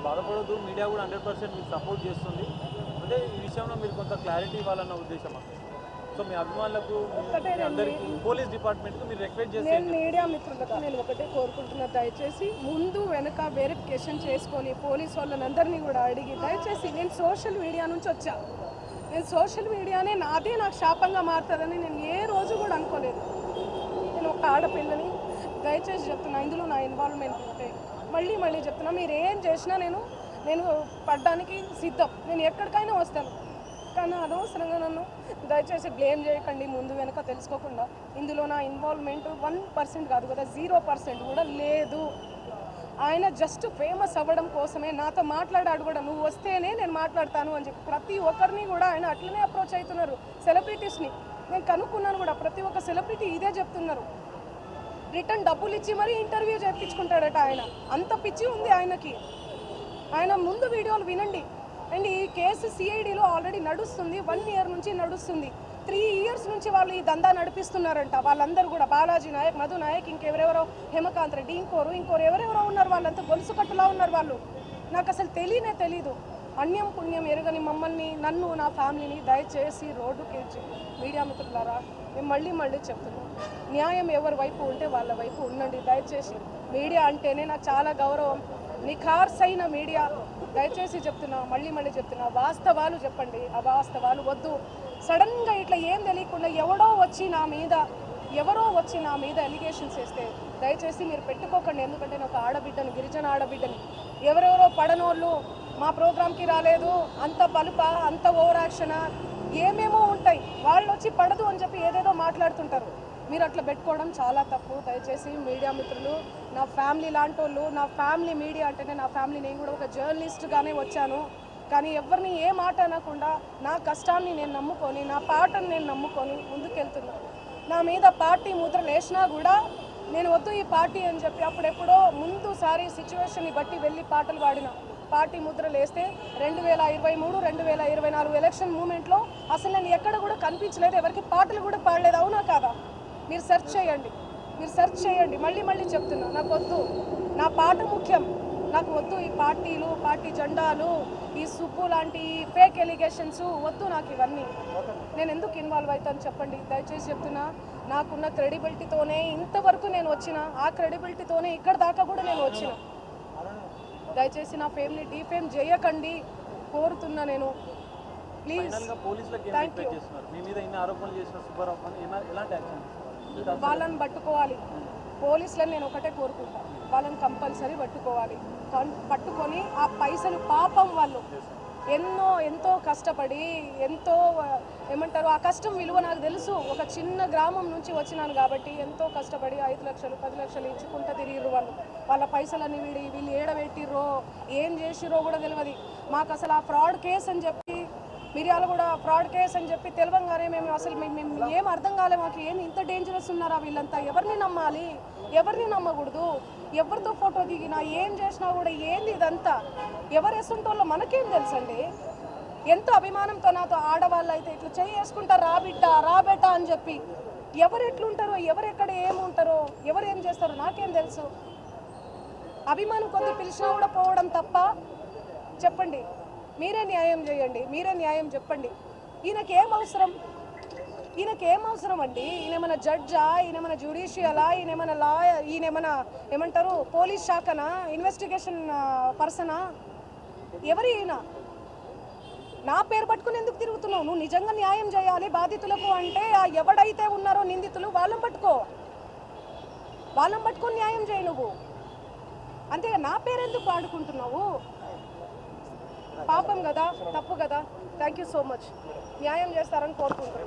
బాధపడొద్దు, media కూడా 100% మీకు support చేస్తుంది. అంటే ఈ విషయంలో మీరు కొంత క్లారిటీ ఇవ్వాలన్న ఉద్దేశం. సో మీ అభిమానులకు, అందరికీ, పోలీస్ డిపార్ట్మెంట్కు మీరు రిక్వెస్ట్ చేస్తే నేను మీడియా మిత్రులకు నేను ఒకటే కోరుకుంటున్నా, దయచేసి ముందు వెనక వెరిఫికేషన్ చేసుకొని పోలీస్ వాళ్ళని కూడా అడిగి, దయచేసి నేను సోషల్ మీడియా నుంచి వచ్చా, నేను సోషల్ మీడియానే నాకు శాపంగా మారుతుందని నేను ఏ రోజు కూడా అనుకోలేదు. నేను ఒక ఆడపిల్లని, దయచేసి చెప్తున్నా, ఇందులో నా ఇన్వాల్వ్మెంట్ ఉంటే మళ్ళీ చెప్తున్నా, మీరు ఏం చేసినా నేను పడ్డానికి సిద్ధం, నేను ఎక్కడికైనా వస్తాను. కానీ అనవసరంగా నన్ను దయచేసి బ్లేమ్ చేయకండి ముందు వెనక తెలుసుకోకుండా. ఇందులో నా ఇన్వాల్వ్మెంట్ 1% కాదు కదా, 0% కూడా లేదు. ఆయన జస్ట్ ఫేమస్ అవ్వడం కోసమే నాతో మాట్లాడాడు కూడా, నువ్వు వస్తేనే నేను మాట్లాడతాను అని చెప్పి ప్రతి ఒక్కరిని కూడా ఆయన అట్లనే అప్రోచ్ అవుతున్నారు. సెలబ్రిటీస్ని నేను కనుక్కున్నాను కూడా, ప్రతి ఒక్క సెలబ్రిటీ ఇదే చెప్తున్నారు. రిటర్న్ డబ్బులు ఇచ్చి మరీ ఇంటర్వ్యూ చేయించుకుంటాడట ఆయన, అంత పిచ్చి ఉంది ఆయనకి. ఆయన ముందు వీడియోలు వినండి. అండ్ ఈ కేసు సిఐడిలో ఆల్రెడీ నడుస్తుంది, 1 year నుంచి నడుస్తుంది. 3 years నుంచి వాళ్ళు ఈ దందా నడిపిస్తున్నారంట. వాళ్ళందరూ కూడా బాలాజీ నాయక్, మధు నాయక్, ఇంకెవరెవరో, హేమకాంత్ రెడ్డి, ఇంకోరు ఎవరెవరో ఉన్నారు. వాళ్ళంతా గొలుసు కట్టులా ఉన్నారు వాళ్ళు. నాకు అసలు తెలీదు. అన్యం పుణ్యం ఎరగని మమ్మల్ని, నన్ను, నా ఫ్యామిలీని దయచేసి రోడ్డుకి మీడియా మిత్రులారా మేము మళ్ళీ చెప్తున్నాం, న్యాయం ఎవరి వైపు ఉంటే వాళ్ళ వైపు ఉండండి. దయచేసి మీడియా అంటేనే నాకు చాలా గౌరవం, నిఖార్సైన మీడియా. దయచేసి చెప్తున్నా, మళ్ళీ చెప్తున్నా, వాస్తవాలు చెప్పండి, అవాస్తవాలు వద్దు. సడన్గా ఇట్లా ఏం తెలియకుండా ఎవరో వచ్చి నా మీద ఎలిగేషన్స్ వేస్తే దయచేసి మీరు పెట్టుకోకండి. ఎందుకంటే నేను ఒక ఆడబిడ్డను, గిరిజన ఆడబిడ్డని. ఎవరెవరో పడనోళ్ళు మా ప్రోగ్రామ్కి రాలేదు, అంత బలుప, అంత ఓవర్ యాక్షనా, ఏమేమో ఉంటాయి. వాళ్ళు వచ్చి పడదు అని చెప్పి ఏదేదో మాట్లాడుతుంటారు. మీరు అట్లా పెట్టుకోవడం చాలా తప్పు. దయచేసి మీడియా మిత్రులు, నా ఫ్యామిలీ లాంటి వాళ్ళు, నా ఫ్యామిలీ మీడియా అంటేనే నా ఫ్యామిలీ, నేను కూడా ఒక జర్నలిస్ట్గానే వచ్చాను. కానీ ఎవరిని ఏ మాట అనకుండా నా కష్టాన్ని నేను నమ్ముకొని, నా పాటను నేను నమ్ముకొని ముందుకెళ్తున్నాను. నా మీద పార్టీ ముద్రలు వేసినా కూడా నేను వద్దు ఈ పార్టీ అని చెప్పి అప్పుడెప్పుడో ముందుసారి సిచ్యువేషన్ని బట్టి వెళ్ళి పాటలు పాడిన. పార్టీ ముద్రలు వేస్తే 2023, 2024 ఎలక్షన్ మూమెంట్లో అసలు నేను ఎక్కడ కూడా కనిపించలేదు, ఎవరికి పాటలు కూడా పాడలేదు. అవునా కాదా? మీరు సెర్చ్ చేయండి. మళ్ళీ చెప్తున్నా, నాకు వద్దు, నా పాట ముఖ్యం. నాకు వద్దు ఈ పార్టీలు, పార్టీ జెండాలు, ఈ సుబ్బు లాంటి ఫేక్ ఎలిగేషన్స్ వద్దు నాకు ఇవన్నీ. నేను ఎందుకు ఇన్వాల్వ్ అవుతాను చెప్పండి? దయచేసి చెప్తున్నా, నాకున్న క్రెడిబిలిటీతోనే ఇంతవరకు నేను వచ్చిన, ఆ క్రెడిబిలిటీతోనే ఇక్కడ దాకా కూడా నేను వచ్చిన. దయచేసి నా ఫేమ్ని డీఫేమ్ చేయకండి కోరుతున్నా నేను, ప్లీజ్. Thank you. వాళ్ళని పట్టుకోవాలి, పోలీసులను నేను ఒకటే కోరుకుంటా, వాళ్ళని కంపల్సరీ పట్టుకోవాలి. పట్టుకొని ఆ పైసలు, పాపం వాళ్ళు ఎంతో కష్టపడి, ఎంతో ఏమంటారు, ఆ కష్టం విలువ నాకు తెలుసు. ఒక చిన్న గ్రామం నుంచి వచ్చినాను కాబట్టి ఎంతో కష్టపడి 5 లక్షలు 10 లక్షలు ఇచ్చుకుంటూ తిరిగిర్రు వాళ్ళు. వాళ్ళ పైసలన్నీ వీళ్ళు ఏడబెట్టిర్రో ఏం చేసిర్రో కూడా తెలియదు మాకు. అసలు ఆ ఫ్రాడ్ కేసు అని చెప్పి, మిర్యాలు కూడా ఫ్రాడ్ కేసు అని చెప్పి తెలవంగానే మేము ఏం అర్థం కాలే మాకు. ఏం ఇంత డేంజరస్ ఉన్నారా వీళ్ళంతా? ఎవరిని నమ్మాలి, ఎవరిని నమ్మకూడదు? ఎవరితో ఫోటో దిగినా, ఏం చేసినా కూడా ఏంది ఇదంతా? ఎవరు వేసుంటోళ్ళో మనకేం తెలుసండి? ఎంతో అభిమానంతో నాతో ఆడవాళ్ళు అయితే ఇట్లా చేసుకుంటారు, రా బిడ్డ అని చెప్పి. ఎవరు ఎట్లుంటారో, ఎవరు ఎక్కడ ఏముంటారో, ఎవరు ఏం చేస్తారో నాకేం తెలుసు? అభిమానం కొద్ది పిలిచినా కూడా పోవడం తప్ప? చెప్పండి, మీరే న్యాయం చేయండి, మీరే న్యాయం చెప్పండి. ఈయనకేం అవసరం అండి? ఈయనేమైనా జడ్జా, ఈయనేమైనా జ్యుడిషియలా, ఈయనేమైనా లాయర్, ఈయనేమైనా ఏమంటారు పోలీస్ శాఖనా, ఇన్వెస్టిగేషన్ పర్సనా? ఎవరు ఈయన? నా పేరు పట్టుకుని ఎందుకు తిరుగుతున్నావు? నువ్వు నిజంగా న్యాయం చేయాలి బాధితులకు అంటే, ఎవడైతే ఉన్నారో నిందితులు వాళ్ళని పట్టుకొని న్యాయం చేయి నువ్వు. అంతే, నా పేరు ఎందుకు వాడుకుంటున్నావు? పాపం కదా, తప్పు కదా. Thank you so much. న్యాయం చేస్తారని కోరుకుంటున్నాను.